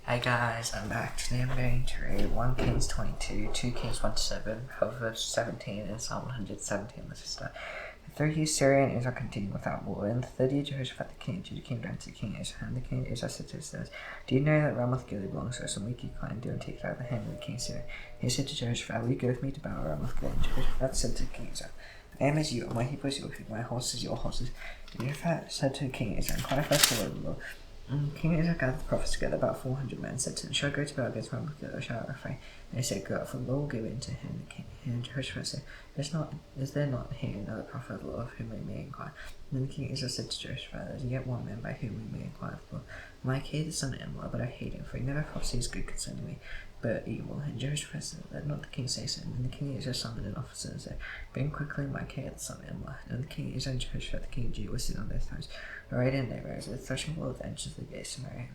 Hi guys, I'm back. Today I'm going to read 1 Kings 22, 2 Kings 1-7, Proverbs 17, and Psalm 117. Let's just start. The 3rd year Syria and Israel continued without war. In the 3rd year Jehoshaphat the king of Judah came down to the king of Israel, and the king of Israel said to his servants, Do you know that Ramoth Gilead belongs to us, and we keep quiet and do not take it out of the hand of the king of Syria? He said to Jehoshaphat, Will you go with me to battle Ramoth Gilead? And Jehoshaphat said to the king of Israel, I am as you, and my people is your people, my horses your horses. Jehoshaphat said to the king of Israel, Inquire first the word of the Lord. King Israel gathered the prophets together, about 400 men, said to them, Shall I go to battle against Ramoth Gilead, or shall I refrain? And they said, Go up, for the Lord will give in to him, the king. And Jehoshaphat said, Is there not here another prophet of the Lord of whom we may inquire? And then the king Israel said to Jehoshaphat, There is yet one man by whom we may inquire of the Lord. Micaiah the son of Imlah, but I hate him, for he never prophesies good concerning me, but evil. And Jehoshaphat said, Let not the king say so. And then the king Israel summoned an officer and said, Bring quickly Micaiah the son of Imlah. And the king Israel and Jehoshaphat the king of Judah were sitting on their thrones, arrayed in their robes, at the threshing floor of the entrance of the gate of Samaria.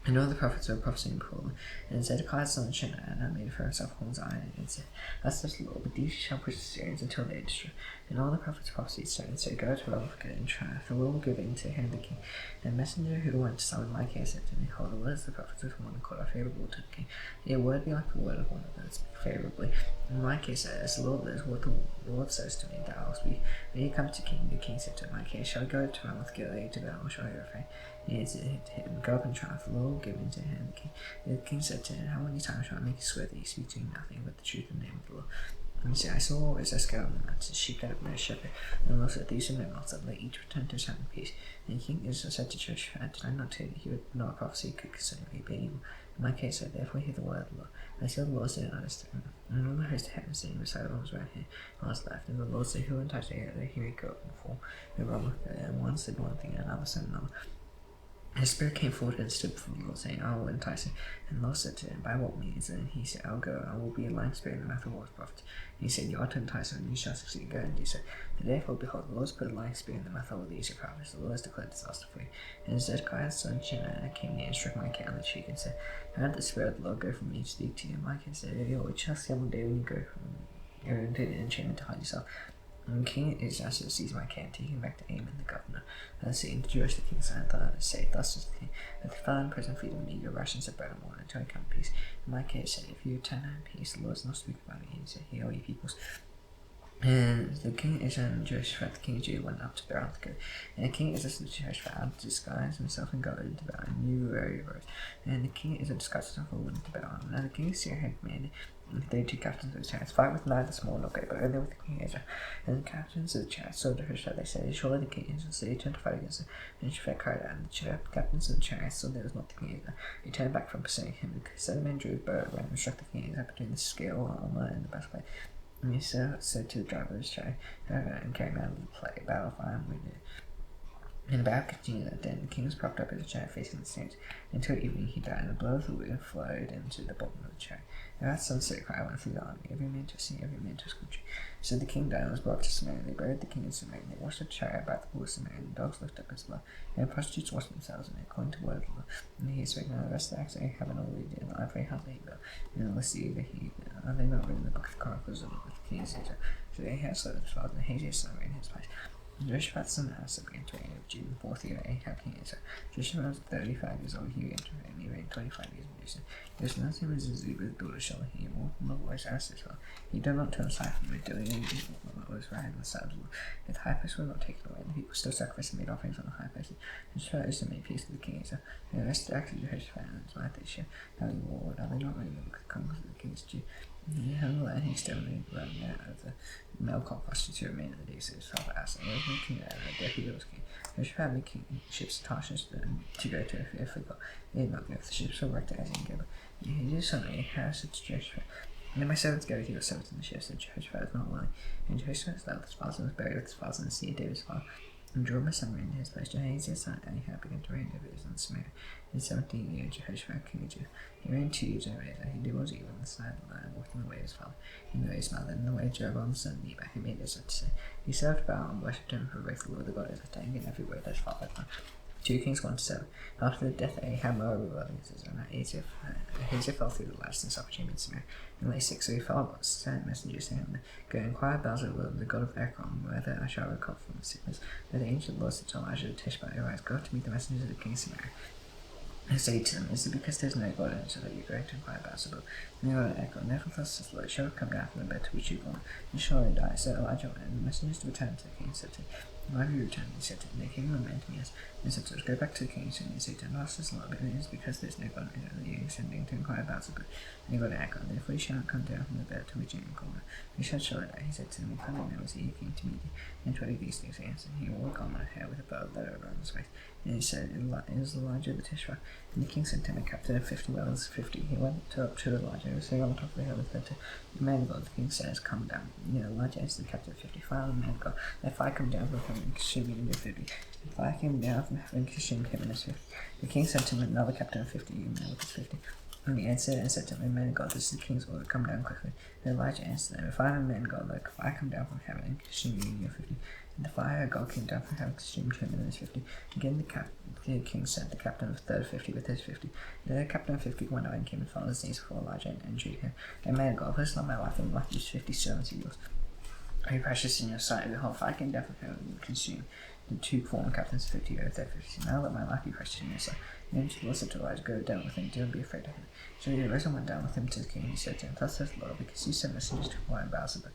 And all the prophets were prophesying before them. And Zedekiah's son Chenaanah made for himself horns of iron, and said, Thus says the Lord, but these shall push the Syrians until they are destroyed. And all the prophets prophesied so, and said, Go to Ramoth Gilead and try, for we will give in to him the king. And the messenger who went to summon Micaiah said to me, Behold, the words of the prophets with one accord are favourable to the king. Yea, word be like the word of one of them, speak favourably. And Micaiah said, As the Lord lives, what the Lord says to me, thou wilt speak. When he come to king, the king said to Micaiah, Shall I go to Ramoth Gilead to battle, or shall I refrain? And he said to him, Go up and try, for the Lord will give in to him. The king said to him, How many times shall I make you swear that you speak to me nothing but the truth in the name of the Lord? And he said, I saw Ezekiel on the mountain, sheep led up by a shepherd, and the Lord said, These are no mouths, that let each return to his home in peace. And the king Israel said to Jehoshaphat, Did I not tell you that he would not prophesy good concerning me, but evil? In my case, I therefore hear the word of the Lord. And I saw the Lord sitting on his throne, and all the host of heaven sitting beside him on his right hand, on his left. And the Lord said, Who entices the air that he may go up and fall? And one said one thing, and another said another. And the spirit came forward and stood before the Lord, saying, I will entice him. And the Lord said to him, By what means? And he said, I'll go, I will be a lying spirit in the mouth of all his prophets. And he said, You ought to entice him, and you shall succeed. Go and do so. And therefore, behold, the Lord has put a lying spirit in the mouth of all these your prophets. The Lord has declared disaster for you. And Zedekiah's son Chenaanah came near and struck Micaiah on the cheek and said, How did the spirit of the Lord go from me to speak to you? And Micaiah said, It shall see one day when you go into the enchantment to hide yourself. And King Israel seized Micaiah and taking him back to Amon the governor. And the city to Jewish the king said, Thus says the king, that the fell in prison feed him meager rations of bread and water until I come in peace. And Micaiah said, If you return in peace, the Lord does not speak about me. And he said, Hear all you peoples. And the king Israel and Jehoshaphat the king of Judah went up to Ramoth Gilead. And the king Israel said to Jehoshaphat, disguised himself in God into battle, and you very rose. And the king Israel disguised himself and went into battle. Now the king of Syria had commanded they two captains of the chariots, fight with neither small nor great, but only with the king Israel. And the captains of the chariots saw Jehoshaphat, they said, Surely the king Israel. So he turned to fight against him. And Jehoshaphat cried out, and the captains of the chariots saw that it was not the king Israel. He turned back from pursuing him, because the men drew his bow around and struck the king Israel between the scale armor and the breastplate. And he said to the driver of his chariot, and carried him out of the battle for him wounded. And the battle continued that day, and the king was propped up in a chariot facing the stands. Until evening he died, and the blood of the wound flowed into the bottom of the chariot. And at sunset cry went through the army, every man to his sea, every man to his country. So the king died and was brought to Samaria. They buried the king in Samaria, and they washed the chariot about the pool of Samaria, and the dogs licked up his blood. And the prostitutes washed themselves in it, according to the word of the Lord. And he spoke now the rest of the acts that Ahab and all they did, and I pray how they go. And let's see that are they not written in the book of Chronicles of the king of Israel? So Ahab slept with his father, and Hazael son reigned in his place. Jehoshaphat's son Asa began to reign of Judah, 4th year of Ahab king Israel. Jehoshaphat was 35 years old, he began to reign, he reigned 25 years in Jerusalem. His last name was Ziba, the daughter of Shelah. He walked in the voice Asa as well. He did not turn aside from it, doing any evil, but was right in the sight of the Lord. Yet the high place was not taken away, and the people still sacrificed and made offerings on the high places. And Jehoshaphat also made peace with the king Israel. And the rest of the acts of Jehoshaphat and his wife they share, how he warred, are they not written in the book of Chronicles of the kings of Judah? He had the land, he exterminated the realm out of the male prostitutes who remained in the days of his father Asa. And he was king there, and David was king. Jehoshaphat made ships to Tarshish to go to fear for God. They did not go, the ships were wrecked at Azingaba. And his son Ahab said to Jehoshaphat, Then my servants go with you, your servants in the ships, and Jehoshaphat was not willing. And Jehoshaphat slept with his father and was buried with his father in the sea of David's father. And Joram his son reigned in his place. Jehoshaphat's son Ahab began to reign over Israel and Samaria. In the 17th year, Jehoshaphat king of Judah. He reigned 2 years over Israel. He did what was evil in the sight of the land, walked in the way of his father, in the way of his mother, in the way of Jeroboam son of Nebat, who made Israel to sin. He served Baal and worshipped him for both the Lord the God of Israel, and in every way that his father had done. 2 Kings 1-7. After the death of Ahab, Moab rebelled against Israel, and Hazael fell through the lattice and suffered shame in Samaria. In lay 6, so he fell upon sent messengers to him, Go inquire of Baal, the god of Ekron, whether I shall recover from the sickness. But the angel of the Lord said to Elijah the Tishbite, Arise, go up to meet the messengers of the king of Samaria. I say to them, is it because there's no God in it, so that you're going to inquire about it? And they go to echo, nevertheless, the Lord shall come down from the bed to which you've gone, and surely die. So Elijah went, and the messengers returned to the king and said to him, why have you returned? He said to him, the king lamented to me, yes. And said to us, go back to the king, and say to him, ask this Lord, but it is because there's no God in it, that you're sending to inquire about it. And they go to echo, therefore you shall not come down from the bed to which you have gone. You shall surely die. He said to him, what kind of man was he who came to meet you? And 20 of these things he answered, he wore a garment of hair with a bow let around his waist. And he said, it is Elijah the Tishbite. And the king sent him a captain of 50 wells, 50. He went up to Elijah, who was sitting on the top of the hill, and said to the man of God, the king says, come down. Elijah answered the captain of 50, fire the man of God, if I come down from heaven and consume you in your 50. If I came down from heaven and consumed him in his 50. The king sent him another captain of 50, you man with his 50. And he answered and said to him, man of God, this is the king's order, come down quickly. And Elijah answered them, if I am a man of God, like if I come down from heaven and consume you in your 50. And the fire of God came down from heaven and consumed him in his 50. Again the king sent the captain of the third 50 with his 50. And the captain of 50 went away and came and fell on his knees before Elijah and entreated him, and man of God, please not my life and the life of these 50 servants of yours. Are you precious in your sight? Behold, if I came down from heaven and consume the two former captains of 50 over their 50. Now let my life be precious in your sight. And the Lord said to Elijah, go down with him, do not be afraid of him. So he arose and went down with him to the king, and he said to him, thus says the Lord, because you sent messengers to inquire about Baal,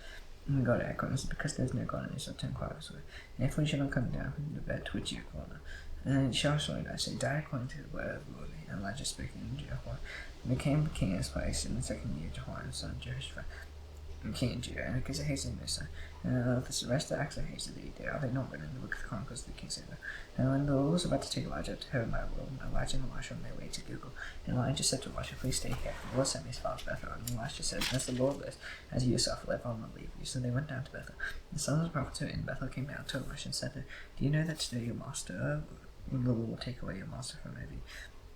and God echoed, and said, because there is no God in Israel to inquire his way. And therefore you shall not come down from the bed to which you have gone. And it shall surely die, say, die according to the word of the Lord. And Elijah spoke in Jehoiakim, and became king in his place in the second year of Jehoiakim, son of Jehoshaphat, king of Judah, and because of Hazel and Misa, and the rest of the acts of Hazel that he did, are they not written in the book of the Chronicles of the Kings of Israel? And when the Lord was about to take Elijah to heaven by will, Elijah and Elisha on their way to Gilgal, and Elijah said to Elisha, please stay here, for the Lord sent me as far as Bethel. And Elisha said, as the Lord lives, as you yourself live, I'll not leave you. So they went down to Bethel. The sons of the prophets who were in Bethel came down to Elisha and said, do you know that today your master, the Lord will take away your master from over you?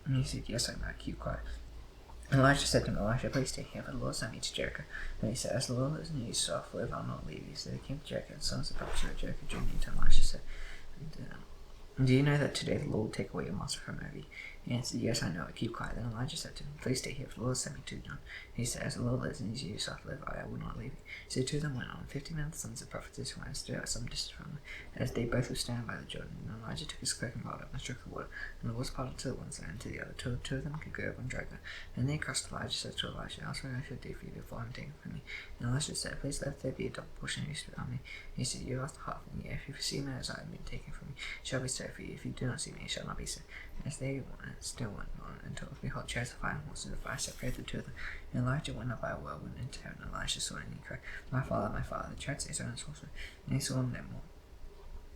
And he said, yes, I know, keep quiet. And Elijah said to him, Elisha, please stay here, for the Lord sent me to Jericho. And he said, as the Lord lives and you yourself live, I'll not leave you. So they came to Jericho, and the sons of the prophets who were at Jericho journeyed to Elisha said, do you know that today the Lord will take away your master from over you? He answered, yes, I know it, keep quiet. Then Elijah said to him, please stay here, for the Lord sent me to Jun. He said, as the Lord lives and you yourself live, I will not leave you. So the two of them went on. 50 men of the sons of the prophets who went and stood at some distance from them, as they both were standing by the Jordan. And Elijah took his cloak and rolled up and struck the water, and the water parted to the one side and to the other, till two of them could go over on dry ground. And they crossed. Elijah said to Elisha, ask what I shall do for you before I am taken from you. And Elisha said, please let there be a double portion of your spirit on me. He said, you asked half, and yet if you see me as I have been taken from you, it shall be so for you. If you do not see me, it shall not be so. And as they still went on, until behold, chariots of fire and horses of fire separated the two of them. And Elijah went up by a whirlwind into heaven, and Elisha saw it, and he cried, my father, the chariots of Israel and horsemen. And he saw them no more.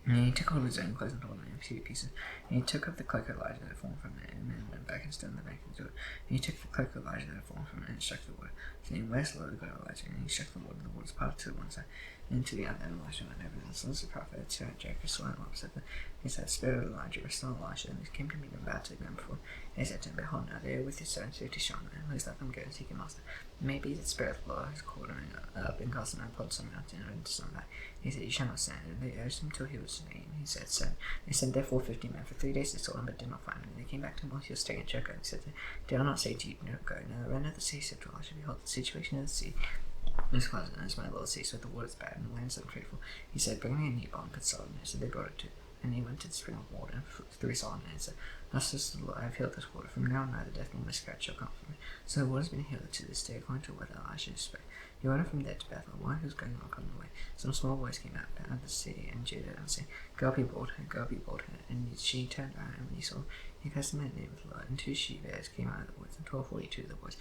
And he took hold of his own clothes and tore them in 2 pieces. And he took up the cloak of Elijah that had fallen from it, and then went back and stood on the bank of the Jordan. And he took the cloak of Elijah that had fallen from it, and struck the water, saying, where's the Lord God of Elijah? And he struck the waters parted to one side and to the other, and Elisha went over. And the sons of the prophets who had Jericho saw him opposite them. He said, spirit of Elijah, restore Elisha. And he came to meet him about to the ground before. And he said to him, behold, now they are with his 750 strong men. Please let them go and seek a master. Maybe the spirit of the Lord has called him up and cast him upon some mountain and into some valley. He said, you shall not stand. And they urged him till he was slain. He said, send. They sent therefore 50 men. For 3 days they sought him, but did not find him. And they came back to him while he was staying at Jericho. And he said, did I not say to you, do not go? Now the render of the sea said to Elisha, behold, the situation of the sea is pleasant, as my Lord sees, but the water is bad, and the land is unfruitful. He said, bring me a new bowl and put salt in it. So they brought it to him. And he went to the spring of water and threw salt in it, and said, thus says the Lord, I have healed this water. From now on neither death nor miscarriage shall come from it. So the water has been healed to this day, according to what Elisha spoke. He went from there to Bethel, while he was going on the way. Some small boys came out of the city and Judah, and said, go be bold her, go be bold her. And she turned around, and when he saw, he cursed him in the name of the Lord. And 2 she-bears came out of the woods, and 1242 of the boys.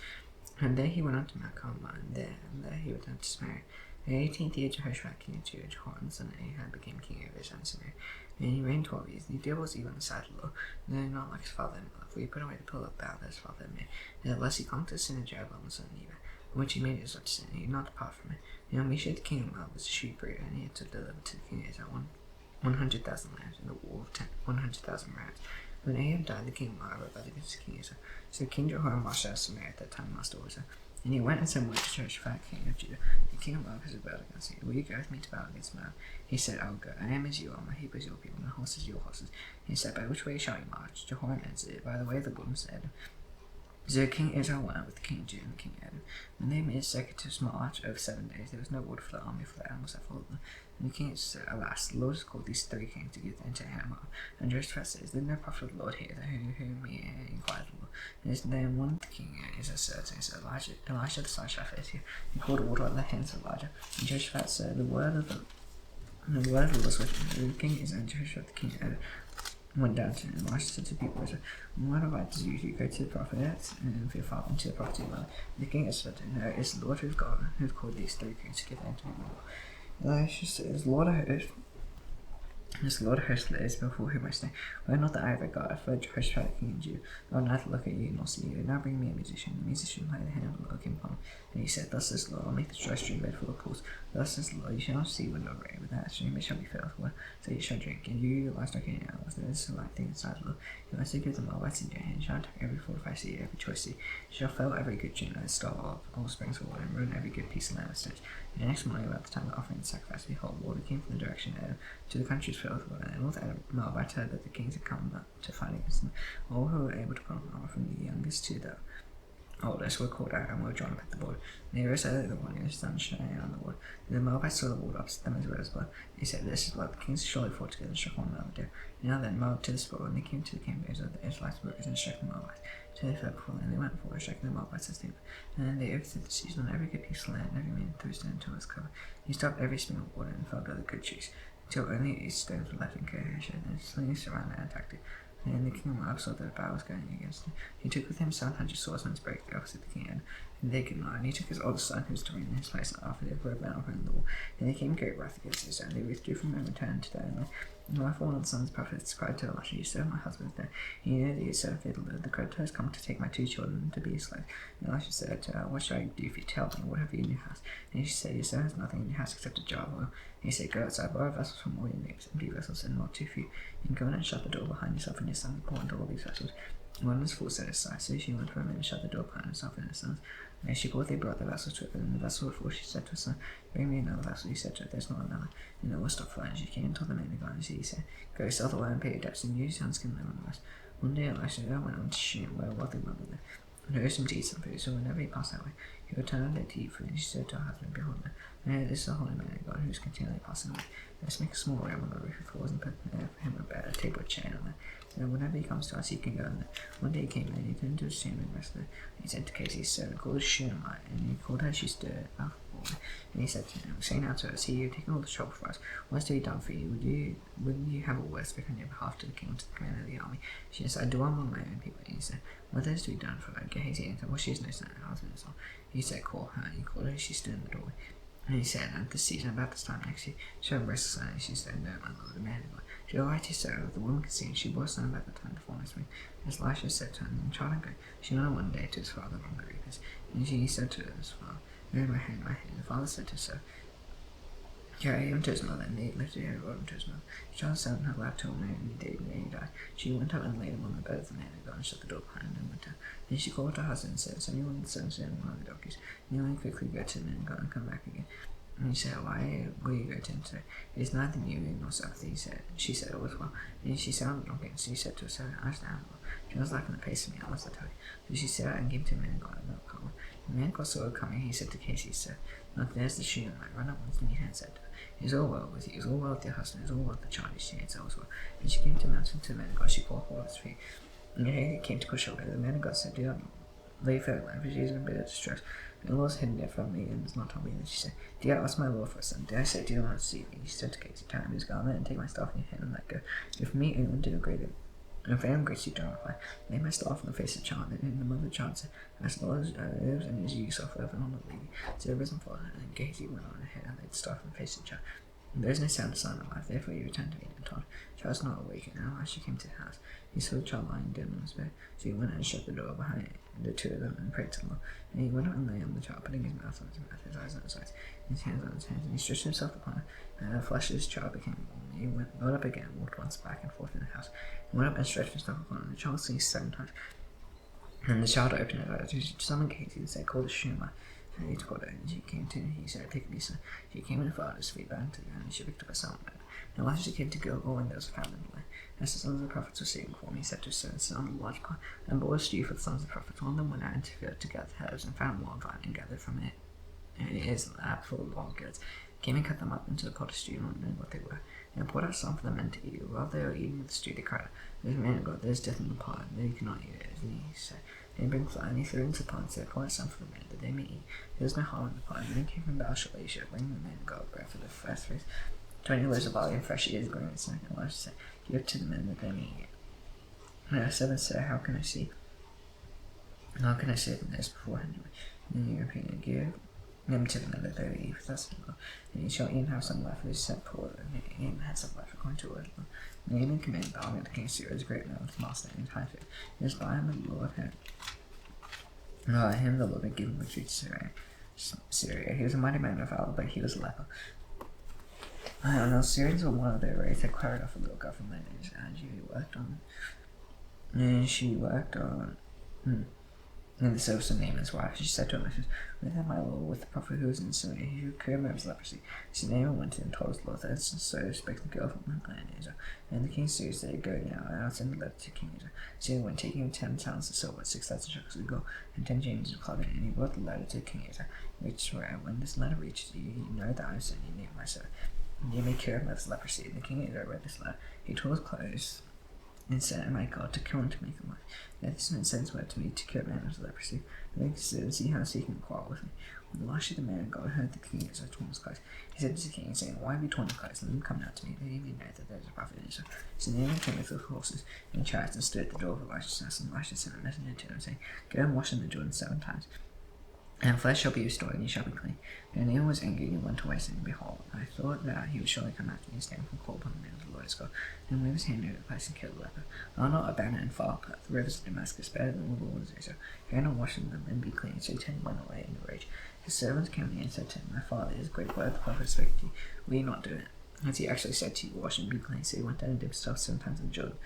And there he went on to Mount Carmel, and there he returned to Samaria. In the 18th year, Jehoshaphat king of Judah, Jehoram son of Ahab became king over Israel and Samaria. And he reigned 12 years. And he did what was evil in the sight of the Lord, no, not like his father and mother, for he put away the pillar of Baal that his father had made, and at last he clung to the sin of Jeroboam son of Nebat, which he made Israel to sin, and he did not depart from it. And Elisha the king of Moab was a sheep breeder, and he had to deliver to the king of Israel 100,000 lambs, and the wool of 100,000 rams. When Ahab died, the king of Moab rebelled against the king of Israel. So King Jehoram marched out of Samaria at that time, lost also. And he went and sent word to Jehoshaphat, king of Judah, the king of Moab has rebelled against me. Will you go with me to battle against Moab? He said, I will go. I am as you are, my people as your people, my horses your horses. He said, by which way shall you march? Jehoram answered, by the way of the wilderness. So King Israel went out with King Jun and King Adam. When they made a circuitous march over 7 days, there was no water for the army for the animals that followed them. And the king said, Alas, the Lord has called these 3 kings to give the entire animal. And Jehoshaphat says, Did no prophet of the Lord hear whom he inquired of the Lord? And then one king is a certain, is Elisha the son of Shaphat is here. He called water out of the hands of Elijah. And Jehoshaphat said, The word of the Lord was with him. The king is and Jehoshaphat the king went down to him. Elisha said to the people, What have I to do? You go to the prophet and for your father and to the prophet of your mother. The king said, No, it's the Lord who has called these 3 kings to give them to me. Elisha says, Lord of hosts, this Lord of hosts is before whom I stand. Were not that I have regard for Jehoshaphat king of Judah, I will neither look at you nor see you. Now bring me a musician. The musician laid the hand of the Lord came upon him. And he said, Thus says the Lord, I'll make the dry stream bed full of pools. Thus says the Lord, you shall not see wind or rain, but that stream it shall be filled with water, so you shall drink. And you, your livestock, and your animals, there is a light thing inside the Lord. You also give them all rights in your hand. You shall take every fortified city, every choice city. You shall fill every good chain and store of all springs of water, and ruin every good piece of land with stones. And the next morning, about the time of offering the sacrifice, behold, water came from the direction of Adam to the countries filled with water. And all the Moabites heard that the kings had come up to fight against them. All who were able to put on armor, from the youngest to the oldest, were called out and were drawn up at the board. And they arose out of the water, and the sun shining on the water. And the Moabites saw the water opposite them as red as blood. They said, This is blood. The kings surely fought together and struck one another down. And now then, Moab to the spoil, and they came to the campers of the Israelites' workers and struck the Moabites. So they fell before them, and they went forward, striking the Moabites as they went. And then they overthrew the cities on every good piece of land, and every man threw a stone until it was covered. He stopped every spring of water and felled other good trees, until only 8 stones were left in Keresh, and his slings surrounded and attacked it. And then the king of Moab saw that the battle was going against him. He took with him 700 swordsmen to break the opposite the king, and they could not. And he took his oldest son, who was to reign in his place, and after they broke down upon the wall. And they came great wrath against his son. They withdrew from him and returned to their own land. And therefore one of the sons of the prophets cried to Elisha, You serve my husband is dead. He knew that he had served faithfully. The creditor has come to take my 2 children to be his slaves. And Elisha said to her, What shall I do for you? Tell me, what have you in your house? And she said, Your son has nothing in your house except a jar of oil. And he said, Go outside, borrow vessels from all your neighbors, empty vessels, and not too few. And go in and shut the door behind yourself and your son, and pour into all these vessels. One was full set aside, so she went for him and shut the door behind herself and her sons. And as she forth, they brought the vessels to her, and the vessel before she said to her son, Bring me another vessel. He said to her, There's not another. And it was stopped flying. She came and told the man of God, and he said, Go sell the land and pay your debts, and you, your sons, can live on the rest. One day Elisha went on to Shun, where a wealthy mother lived, and urged him to eat some food, so whenever he passed that way, he would turn there to eat food. And she said to her husband, Behold, now this is the holy man of God, who is continually passing away. Let's make a small room on the roof of floors and put there for him a bed, a table, a chair on there. So whenever he comes to us, he can go in there. One day he came in, and he turned to his chamber and rested. And he said to Casey's servant, Call the Shunammite. And he called her, she stirred up. And he said to him, Say now to us, See, you've taken all the trouble for us. What has to be done for you? Wouldn't you have a word spoken on your behalf to the king and to the commander of the army? She said, I do among my own people. And he said, What is to be done for her? Gehazi answered, Well, she has no son, her husband is all. He said, Call her. And he called her, she stood in the doorway. And he said, At this season, about this time next year, she will embrace the son. And she said, No, my lord, the man of God. She will write to Sarah, the woman conceived. She bore a son about the time before next week. As Elisha said to her, Child, and go. She went on one day to his father among the reapers. And he said to his father, No, my hand, my hand. The father said to her, Carry him to his mother, and they lifted her and brought him to his mother. The child sat in her lap till noon, and he died. She went up and laid him on the bed of the man of God, and shut the door behind him and went out. Then she called her husband and said, Send me one of the sons and one of the donkeys. And he went quickly go to the man of God and come back again. And he said, Why will you go to him today? It is neither new nor Sabbath. She said, It was well. And she sat on the donkey, and she said to her servant, I stand well. She was lacking the pace of me, I must tell you. So she set out and came to the man of God and not come. The man of God saw her coming, he said to Casey, Look, there's the Shunammite. Run up once and meet her and said to her, Is all well with you? Is all well with your husband? Is all well with the child? She answered, All was well. And she came to the mountain to the man of God. She poured water at his feet. And he came to push away. The man of God said, Do not lay fair land, for she is in bitter distress. And the Lord has hidden it from me and has not told me. And she said, Did I ask my Lord for a son? Did I say, Do you not want to see me? He said to Casey, Tie him his garment and take my staff in your hand and let go. If me, anyone do a greater. And if anyone grace you, don't reply. Lay my staff on the face of the child. And the mother of the child said, As the Lord lives and as you suffer, and will not leave you. So the risen father and Casey went on ahead and laid the staff on the face of the child. And there is no sound of sign of life, therefore he returned to me and told, The child is not awake. And now as she came to the house, he saw the child lying dead on his bed. So he went and shut the door behind the 2 of them and prayed to the Lord. And he went out and lay on the child, putting his mouth on his mouth, his eyes on his eyes, his hands on his hands. And he stretched himself upon her, and the flesh of his child became warm. He got up again, walked once back and forth in the house. He went up and stretched himself upon her. The child sneezed 7 times. And the child opened his eyes. He summoned Casey and said, Call the Shunammite. And he told her, and she came to him. He said, Take me, son. She came and fell at his feet, bowing to the ground, and she picked up a son. And Elisha came to Gilgal, and there was a famine in the land. As the sons of the prophets were seeking for him, he said to his servants, sit on the large pile, and bore a stew for the sons of the prophets. One of them went out to gather herbs, and found one vine, and gathered from it his lap full of long goods. Came and cut them up into the pot of stew, not knowing what they were, and poured out some for the men to eat. While they were eating the stew, they cried out, "There's a man of God, there's death in the pot, and they cannot eat it." And he said, "Then bring flour," and he threw it into the pot, and said, "Pour out some for the men, that they may eat." There was no harm in the pot. And then came from Baal-Shalisha, bringing the man of God bread for the first fruits, 20 loaves of barley and fresh ears, growing and snack, and Elisha said, "Give it to the men, that they may eat." And the servant said, How can I see this beforehand? And the European give them to the men that they will eat, thus and he shall even have some left for his set poor, and he even had some left according to the word. And Naaman commanded the army of the king of Syria as a great man with his master and his high food. It was by him that the Lord had the Lord had given victory to Syria. He was a mighty man of valor, but he was a leper. I don't know, Syrians were one of their race that carried off a little girl from Lebanon, and she worked on in the service of Naaman's wife. She said to him, "With him, my Lord, with the prophet who was in Syria, who cured me of his leprosy." So Naaman went in and told his Lord that, so spake the girl from the land Israel. And the king of Syria said, "Go now, and I'll send a letter to King Israel." So he went, taking him 10 talents of silver, 6,000 shekels of gold, and 10 changes of clothing, and he brought the letter to King Israel, which swear, "When this letter reaches you, you know that I have sent you Naaman my servant. You may cure him of his leprosy." And the king of Israel read this letter. He tore his clothes and said, "My God, to kill him, to make him live. Now this man sends word to me to cure a man of his leprosy. And they considered, see how he can quarrel with me." When Elisha the man of God heard the king of Israel torn his clothes, he said to the king, saying, "Why have you torn your clothes? Let him come now to me, that he may know that there is a prophet in Israel." So Naaman came with horses and chariots and stood at the door of Elisha's house, and Elisha sent a messenger to him, saying, "Go and wash in the Jordan 7 times. And flesh shall be restored, and ye shall be clean." And Naaman was angry, and went away, saying, "Behold, I thought that he would surely come after me and stand and call upon the name of the Lord his God, and wave his hand over the place and kill the leper. I'll not abandon and far apart the rivers of Damascus better than the Lord of Israel. Go and wash in them, and be clean." So he turned and went away in a rage. His servants came near and said to him, "My father, it is a great word the prophet spoke to you. Will you not do it? As he actually said to you, wash and be clean." So he went down and dipped himself 7 times in the Jordan.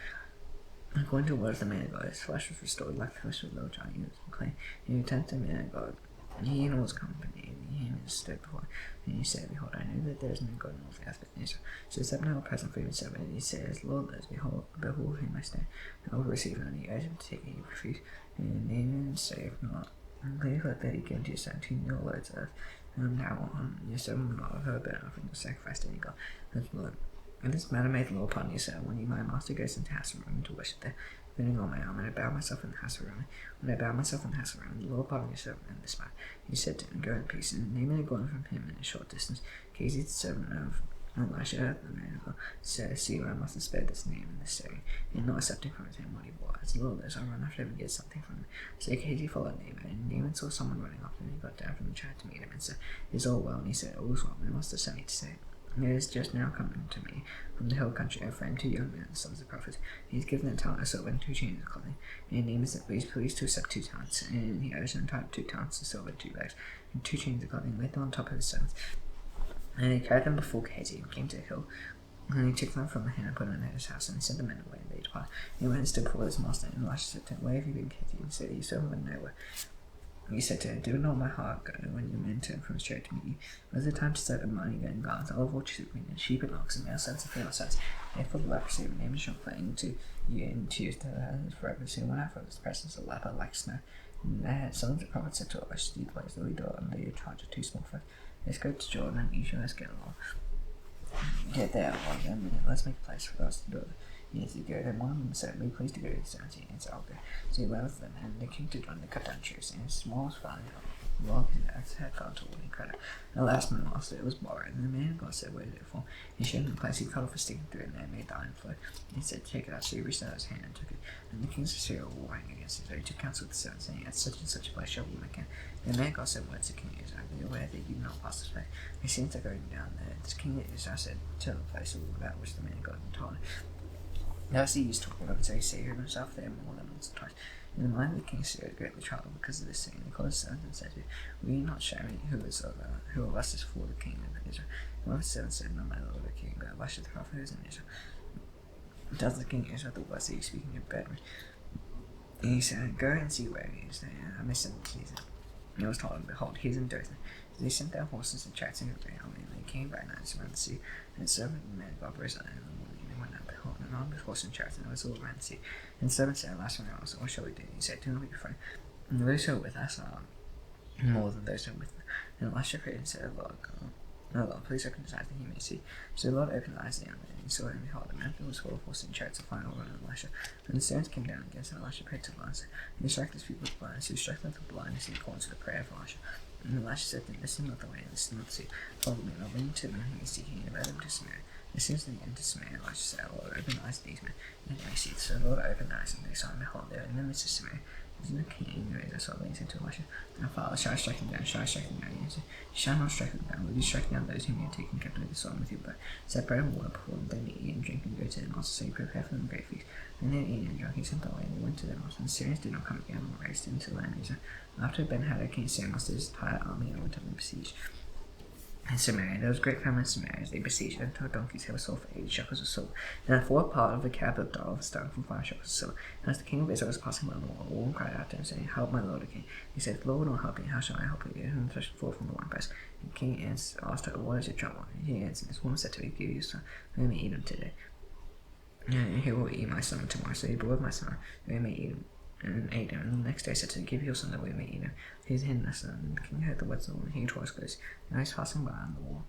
According to the word of the man of God, his flesh was restored like the flesh of a little child, and he was clean. And he returned to the man of God. He and all his company, and he and stood before him. And he said, "Behold, I know that there is no God in all the earth but in Israel. So set now a present for him, and he says, Lord, let us behold him I stand. I will receive him, and he urged him to take it, he refused. And Naaman said, not, and please let that he give to your son to your Lord's earth. And now your servant will not have heard burnt offering or sacrifice to any God. And this matter made the Lord pardon your servant when my master goes into the house of room to worship there. Leaning on my arm, and I bow myself in the house of Roman. When I bow myself in the house of Roman, the Lord pardon your servant in this matter." He said to him, "Go in peace." And Naaman had gone from him in a short distance. Gehazi, the servant of Elisha, the man of God, said, "See, I must have spared this name in this city, and not accepting from his hand what he bought. As the Lord lives, I'll run after him and get something from him." So Gehazi followed Naaman, and Naaman saw someone running after him, and he got down from the chariot to meet him, and said, "Is all well?" And he said, "All is well." My master sent me to say, "It is just now coming to me from the hill country, a friend, 2 young men, the sons of the prophets. He has given them talent of silver and 2 changes of clothing. And Naaman said, Please to accept 2 talents. And he urged them to type 2 talents of silver, 2 bags, and 2 chains of clothing, laid them on top of his servants. And he carried them before Gehazi and came to the hill. And he took them from the hand and put them in his house, and he sent the men away, and they departed. He went and stood before his master, and Elisha said to him, "Where have you been, Gehazi?" And he said, "Your servant went nowhere." He said to him, "Do not my heart go when your men turn from his chariot to meet you? Was it time to set up money and garments, olive orchards of green, and sheep and oxen, male sons and female sons? Therefore the leprosy of Naaman shall cling to you and to your hands forever." So he went out from his presence, a leper like snow. And the sons of the prophet said to Elisha, "Do you place the leader under your charge of 2 small friends? Let's go to Jordan, and you shall let's get along. Get there, and let's make a place for us to do it." Yes, you go. Then one of them said, "Be pleased to go to the city," and said, "I'll go." So he went with them, and they came to Jun, they cut down trees, and his smallest vine, log his axe had gone to wood and cut it. And alas, my master, it was borrowed. And the man of God said, "Where is it for?" He showed him the place. He cut off a stick and threw it in there, and made the iron flow. And he said, "Take it out." So he reached out his hand and took it. And the kings of Syria were warring against him. So he took counsel with the servants, saying, "At such and such a place shall we make camp." And the man of God said, "Words to King Israel, be aware that you do not pass this way." He seemed to go down there. The king of Israel said, "Tell the place about which the man of God had told him." Thus he used to walk up and say, "Save himself there more than once or twice." In the mind of the king of Syria greatly troubled because of this thing. And he called his servants and said to him, "Will you not show me who of us is for the king of Israel?" And one of his servants said, "No, my lord the king, but Elisha the prophet who is in Israel." "Does the king of Israel the words that you speak in your bedroom?" And he said, "Go and see where he is there. I may send him to you." And I was told, "Behold, he is in Dothan." So they sent their horses and chariots and everything, and they came by night around the sea. And the servant of the man of God rose up in the morning, and they went out, behold, and and armed with horse and chariots, and I was all around the sea. And the servant said, Last one also, what shall we do? He said, Do not be afraid. And those who are with us are more than those who are with them. And Elisha prayed and said, Lord, please open his eyes that he may see. So the Lord opened the eyes of the young man, and he saw, and behold, the mountain was full of horses and chariots of fire all around Elisha. And the Syrians came down against him, and Elisha prayed to the Lord, and said, He struck these people with blindness, he struck them with blindness in accordance with the prayer of Elisha. And Elisha said to him, This is not the way, and this is not the sea. Follow me, and I'll bring you to the man who is seeking, and led him to Samaria. As soon as they entered Samaria, Elisha said, Lord, open the eyes of these men, and they may see. So the Lord opened the eyes, and they saw, and behold, they were in the midst of Samaria. And the king raised us up, and he said to Elisha, Now, Father, shall I strike them down? Shall I strike them down? And he said, You shall not strike them down, but you strike down those whom you have taken captive with the sword with your bow. Separate and water before them, they may eat and drink and go to them. Also say, Prepare for them a great feast. And they ate and drank, he sent away, and they went to them. And the Syrians did not come again, or raised into the land. After Ben-Hadad, king of Syria, mustered his entire army, and went up and besieged in Samaria. There was great famine in Samaria as they besieged it until donkeys were sold for 80 shekels of silver, and a fourth part of a cab of doll of stone for 5 shekels of silver. And as the king of Israel was passing by the wall, all cried out to him, saying, Help my lord, the king. He said, The Lord will help you. How shall I help you? And the fish fall from the winepress. And the king asked her, What is your trouble? And he answered, This woman said to me, Give you your son, let me eat him today. And he will eat my son tomorrow. So he brought my son, that we may eat him. And ate him. And the next day said to him, Give your son that we may eat him. He is hidden the son. And the king heard the words of the woman. He tore his clothes. And he was passing by on the wall.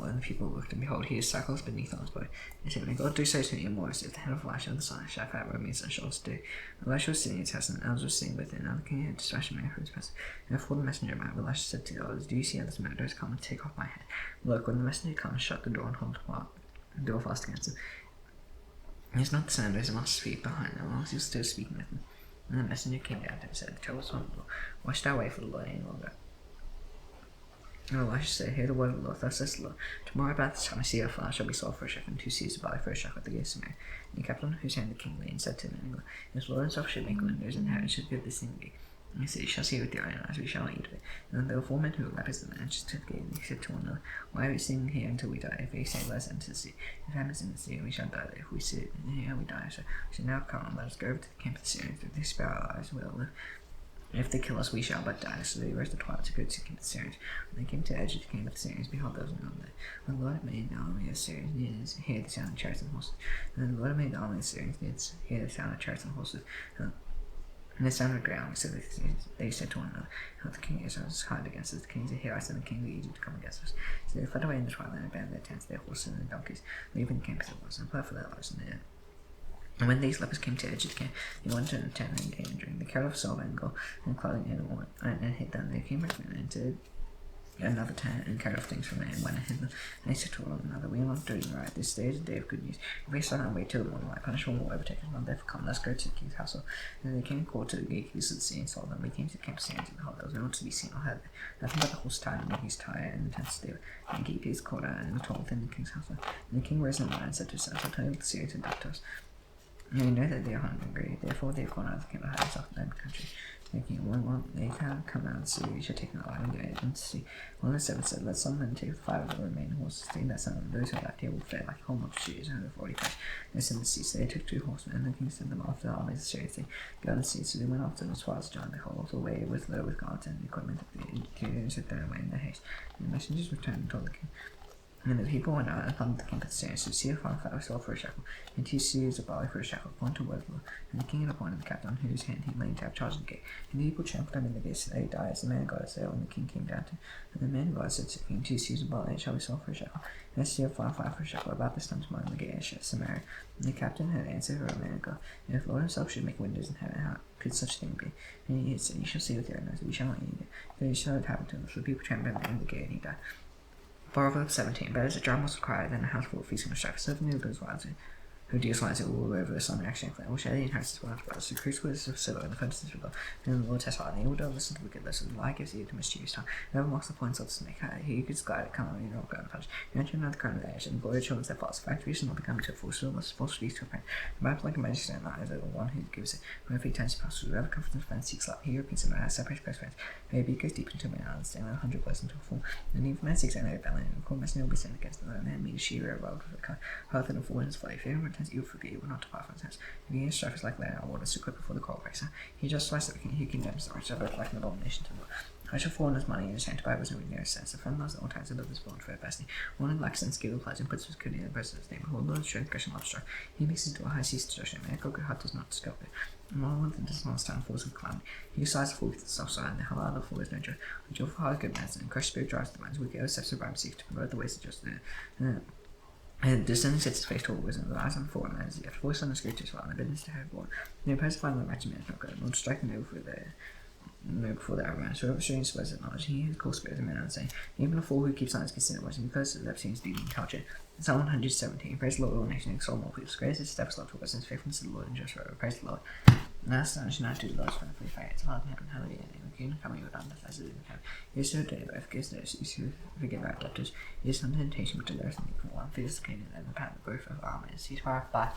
And the people looked, and behold, he is shackles beneath on his body. And said, May God do so to me and more, as if the hand of Elisha the son of Shaphat were me, so shall it do. Elisha was sitting in his house, and the elders were sitting with him. Now the king had dispatched a man for his presence. And before the messenger arrived, Elisha said to the elders, Do you see how this man does come and take off my head? Look, when the messenger comes, shut the door and hold the door fast against him. He is not the sound of his master's feet behind them, whilst he was still speaking with him. And the messenger came down to him and said, The trouble is one, Lord. Why should I wait for the Lord any longer? And Elisha said, Hear the word of the Lord. Thus says the Lord, Tomorrow about this time a seah of flour shall be sold for a shekel, and 2 seahs of barley for a shekel at the gate of Samaria. And the captain whose hand the king lay, and said to him, His Lord himself should make windows, and heaven should give this thing be. And he said, You shall see with your own eyes, we shall not eat of it. And then there were 4 men who were lepers, the man just to the gate, and he said to one another, Why are we sitting here until we die? If we say, Let us enter the sea, if famine is in the sea, we shall die there. If we sit here, we die. So we shall now come, and let us go over to the camp of the Syrians. If they spare our lives, we will live. If they kill us, we shall but die. So they rose the twilight to go to the camp of the Syrians. When they came to the edge of the camp of the Syrians, behold, there was no one there. When the Lord had made the army of the Syrians hear the sound of chariots and horses. And then the Lord had made the army of the Syrians hear the sound of chariots and horses. And the sound of ground, so they said to one another, the king of Israel is hard against us, the king of the Hittites and the king of Egypt to come against us. So they fled away in the twilight and abandoned their tents, their horses, and their donkeys, leaving the camp as it was, and fled for their lives in the air. And when these lepers came to the edge of the camp, they went into the tent and ate and drank. They carried off silver and gold and clothing and hid them. They came back and entered another tent and carried off things from it and went and hid them. And they said to one another, We are not doing right. This day is a day of good news. If we stand and wait till the morning light, punishment will overtake us. Now therefore come, let's go to the king's household. And they came and called to the gatekeepers of the city and saw them. We came to the camp of Syrians, and behold, there was no one to be seen or heard there. Nothing but the horse tied and donkeys tied and the tents stable. And the gatekeepers called out and were told within the king's household. And the king rose in the night and said to his sons, I'll tell you what the Syrians have done to us. And we know that they are hungry, therefore they have gone out of the camp and hid themselves in their country. Making one they can come out and see, we shall take them alive and go into the sea. One of the 7 said, Let some men take 5 of the remaining horses, take that some of those who are left here will fare like a whole multitude is 140 fish. And they sent the sea, so they took 2 horsemen, and the king sent them after the armies of Syria, saying, Go and see. So they went after them as far as John, behold, the way was low with guards and the equipment of the Egyptians had thrown away in their haste. And the messengers returned and told the king. And the people went out and plundered the camp of the Syrians. So a seah of fine flour sold for a shekel, and 2 seahs of barley for a shekel, according to word of the Lord. And the king had appointed the captain, on whose hand he laid to have charge of the gate. And the people trampled him in the gate, so they died, as the man of God said when the king came down to him. And the man of God said to the king, 2 seahs of barley shall be sold for a shekel, and a seah of fine flour for a shekel. About this time tomorrow in the gate of Samaria. And the captain had answered her, man of God, And if the Lord himself should make windows in heaven, how could such a thing be? And he said, You shall see with your own eyes, we shall not eat it. For it shall have happened to him. So the people trampled him in the gate, and he died. Proverbs 17. Better is a drum was required than a house full of feasting and strife. Serving the those wives who deals lies all over the sun and action flame. Which are the inheritance of God's brothers. The crucible is of silver and the furnace is of gold. And the Lord tests heart, and he will don't listen to wicked lips. And the lie gives ear to mischievous tongue. Whoever mocks the points of the snake, he who is glad at come and not go unpunished. You enter another crown of the edge, and glory children their false. Factories shall not become to a fool, so unless false speaks to a friend. The mouth like a magic and eyes are the one who gives it. Whoever he turns to pass, whoever comforts a friend seeks love. He repeats a man has separated close friends. Maybe goes deep into a man, understand 100 blows into a fool. And even man seeks an rebellion, and a court messenger will be sent against them. And man means she robbed with a car. Hearth and a fool in his flight. If anyone returns turns evil for good, will not depart from his hands. If he is strife is like lead and waters to quit before the coal racer. He justifies the king, he condemns the righteous, both like an abomination to the Lord. I shall fall in his money in his hand to buy was no near sense. A friend loves at all times above his bond for a bestie. One in lack sense give a pledge and puts his good in the person of his name. Hold Lord's strength, Christian love strife. He makes his door high seas to judge him, and a crooked heart does not discover it. And one that does not stand falls with calamity. He who sighs for with the self side, and the halal of fool is no joy. A joyful heart good man's and crushed spirit drives the man's wicked steps of Ram seek to promote the ways of justice. And descending sets his face toward wisdom, the eyes on four and yet voice on the scriptures file, and the business to have born. No person find the righteous man is not good, nor strike the noble for their no before the arrogant. So whoever strains supposed knowledge, he who calls spirits of men unsane. Even a fool who keeps silence consider wisdom, because the left seems deep in culture. Psalm 117. Praise the Lord, all nations, exalt more peoples. Grace his steps, love towards his faithfulness to the Lord, and just forever. Praise the Lord. And astonishing not to the Lord's friendly fire. It's hard in heaven, hallelujah. Name of King, coming with undeath as it is in heaven. He is so daily, both forgives those who forgive our debtors. He is some temptation, but to those in the one feels the kingdom and the power of the birth of armies. He's far. Bye.